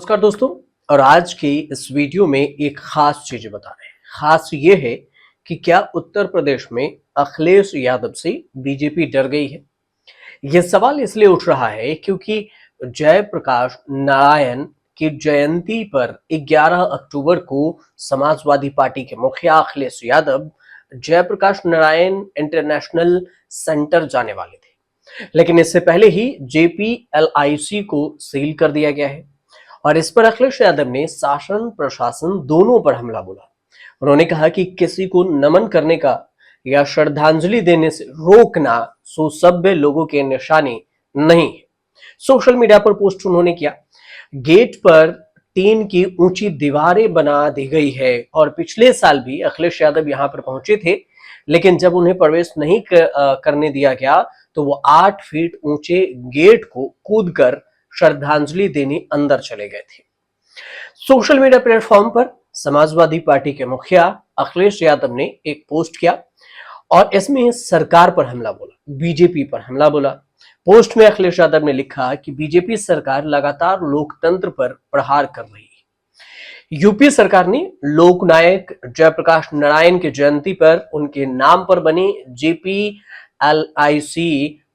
नमस्कार दोस्तों। और आज की इस वीडियो में एक खास चीज बता रहे हैं। खास ये है कि क्या उत्तर प्रदेश में अखिलेश यादव से बीजेपी डर गई है। यह सवाल इसलिए उठ रहा है क्योंकि जयप्रकाश नारायण की जयंती पर 11 अक्टूबर को समाजवादी पार्टी के मुखिया अखिलेश यादव जयप्रकाश नारायण इंटरनेशनल सेंटर जाने वाले थे, लेकिन इससे पहले ही जेपीएलआईसी को सील कर दिया गया है। और इस पर अखिलेश यादव ने शासन प्रशासन दोनों पर हमला बोला। उन्होंने कहा कि किसी को नमन करने का या श्रद्धांजलि देने से रोकना सुसभ्य लोगों के निशाने नहीं है। सोशल मीडिया पर पोस्ट उन्होंने किया, गेट पर टीन की ऊंची दीवारें बना दी गई है और पिछले साल भी अखिलेश यादव यहां पर पहुंचे थे, लेकिन जब उन्हें प्रवेश नहीं करने दिया गया तो वो 8 फीट ऊंचे गेट को कूदकर श्रद्धांजलि देने अंदर चले गए थे। सोशल मीडिया प्लेटफॉर्म पर समाजवादी पार्टी के मुखिया अखिलेश यादव ने एक पोस्ट किया और इसमें सरकार पर हमला बोला, बीजेपी पर हमला बोला। पोस्ट में अखिलेश यादव ने लिखा कि बीजेपी सरकार लगातार लोकतंत्र पर प्रहार कर रही है। यूपी सरकार ने लोकनायक जयप्रकाश नारायण की जयंती पर उनके नाम पर बने जेपीएलआईसी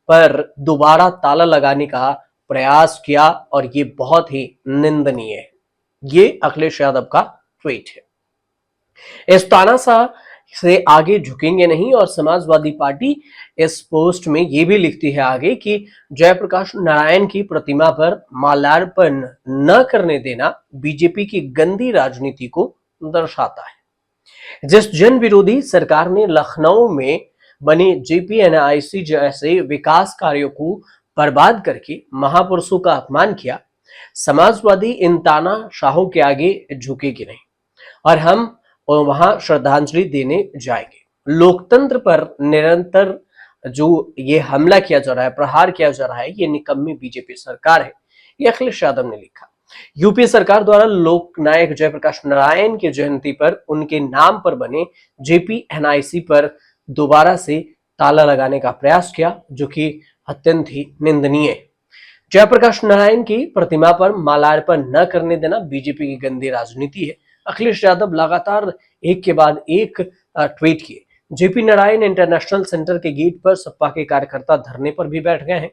पर दोबारा ताला लगाने का प्रयास किया और ये बहुत ही निंदनीय है। ये अखिलेश यादव का ट्वीट है। इस तानाशाह से आगे झुकेंगे नहीं और समाजवादी पार्टी इस पोस्ट में ये भी लिखती है आगे कि जयप्रकाश नारायण की प्रतिमा पर माल्यार्पण न करने देना बीजेपी की गंदी राजनीति को दर्शाता है। जिस जन विरोधी सरकार ने लखनऊ में बने जेपीएनआईसी जैसे विकास कार्यों को बर्बाद करके महापुरुषों का अपमान किया, समाजवादी इन तानाशाहों के आगे झुकेगी नहीं और हम वहां श्रद्धांजलि देने जाएंगे। लोकतंत्र पर निरंतर जो ये हमला किया जा रहा है, प्रहार किया जा रहा है, ये निकम्मी बीजेपी सरकार है, ये अखिलेश यादव ने लिखा। यूपी सरकार द्वारा लोकनायक जयप्रकाश नारायण की जयंती पर उनके नाम पर बने जेपीएनआईसी पर दोबारा से ताला लगाने का प्रयास किया, जो कि अत्यंत ही निंदनीय है। जयप्रकाश नारायण की प्रतिमा पर माल्यार्पण न करने देना बीजेपी की गंदी राजनीति है। अखिलेश यादव लगातार एक के बाद एक ट्वीट किए। जेपी नारायण इंटरनेशनल सेंटर के गेट पर सपा के कार्यकर्ता धरने पर भी बैठ गए हैं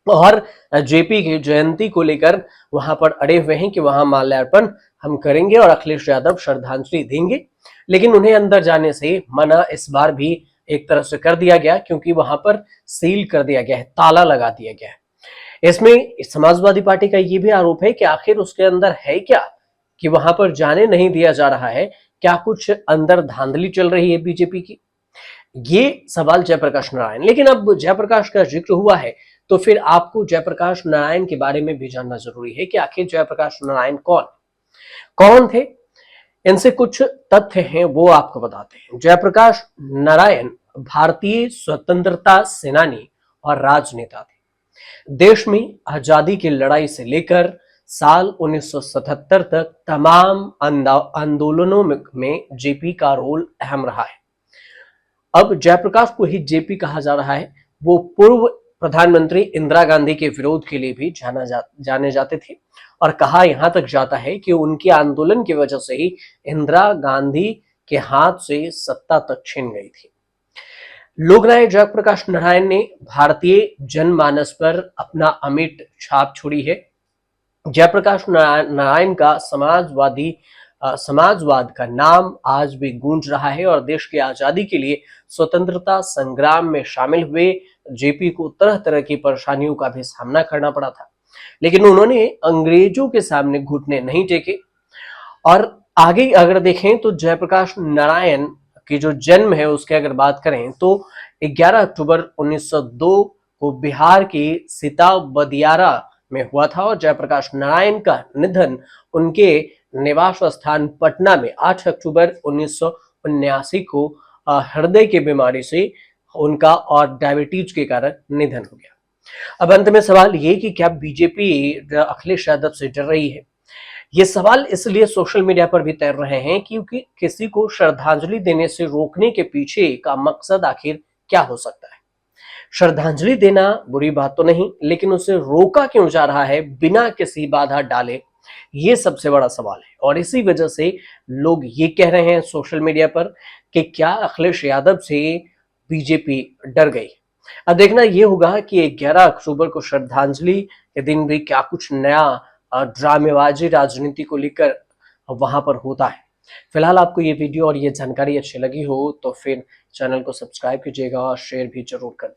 और जेपी की जयंती को लेकर वहां पर अड़े हुए हैं कि वहां माल्यार्पण हम करेंगे और अखिलेश यादव श्रद्धांजलि देंगे। लेकिन उन्हें अंदर जाने से मना इस बार भी एक तरफ से कर दिया गया, क्योंकि वहां पर सील कर दिया गया है, ताला लगा दिया गया है। इसमें समाजवादी पार्टी का ये भी आरोप है कि आखिर उसके अंदर है क्या कि वहां पर जाने नहीं दिया जा रहा है। क्या कुछ अंदर धांधली चल रही है बीजेपी की? ये सवाल जयप्रकाश नारायण। लेकिन अब जयप्रकाश का जिक्र हुआ है तो फिर आपको जयप्रकाश नारायण के बारे में भी जानना जरूरी है कि आखिर जयप्रकाश नारायण कौन थे। इनसे कुछ तथ्य हैं वो आपको बताते हैं। जयप्रकाश नारायण भारतीय स्वतंत्रता सेनानी और राजनेता थे। देश में आजादी की लड़ाई से लेकर साल 1977 तक तमाम आंदोलनों में जेपी का रोल अहम रहा है। अब जयप्रकाश को ही जेपी कहा जा रहा है। वो पूर्व प्रधानमंत्री इंदिरा गांधी के विरोध के लिए भी जाने जाते थे और कहा यहां तक जाता है कि उनके आंदोलन की वजह से ही इंदिरा गांधी के हाथ से सत्ता तक छीन गई थी। लोकनायक जयप्रकाश नारायण ने भारतीय जनमानस पर अपना अमिट छाप छोड़ी है। जयप्रकाश नारायण का समाजवाद का नाम आज भी गूंज रहा है और देश की आजादी के लिए स्वतंत्रता संग्राम में शामिल हुए जेपी को तरह तरह की परेशानियों का भी सामना करना पड़ा था, लेकिन उन्होंने अंग्रेजों के सामने घुटने नहीं टेके। और आगे अगर देखें तो जयप्रकाश नारायण की जो जन्म है उसके अगर बात करें तो 11 अक्टूबर 1902 को बिहार के सीता बदियारा में हुआ था और जयप्रकाश नारायण का निधन उनके निवास स्थान पटना में 8 अक्टूबर 1979 को हृदय की बीमारी से उनका और डायबिटीज के कारण निधन हो गया। अब अंत में सवाल ये कि क्या बीजेपी अखिलेश यादव से डर रही है? ये सवाल इसलिए सोशल मीडिया पर भी तैर रहे हैं क्योंकि किसी को श्रद्धांजलि देने से रोकने के पीछे का मकसद आखिर क्या हो सकता है। श्रद्धांजलि देना बुरी बात तो नहीं, लेकिन उसे रोका क्यों जा रहा है बिना किसी बाधा डाले? ये सबसे बड़ा सवाल है और इसी वजह से लोग ये कह रहे हैं सोशल मीडिया पर कि क्या अखिलेश यादव से बीजेपी डर गई। अब देखना ये होगा कि 11 अक्टूबर को श्रद्धांजलि के दिन भी क्या कुछ नया ड्रामेबाजी राजनीति को लेकर वहां पर होता है। फिलहाल आपको ये वीडियो और ये जानकारी अच्छी लगी हो तो फिर चैनल को सब्सक्राइब कीजिएगा और शेयर भी जरूर कर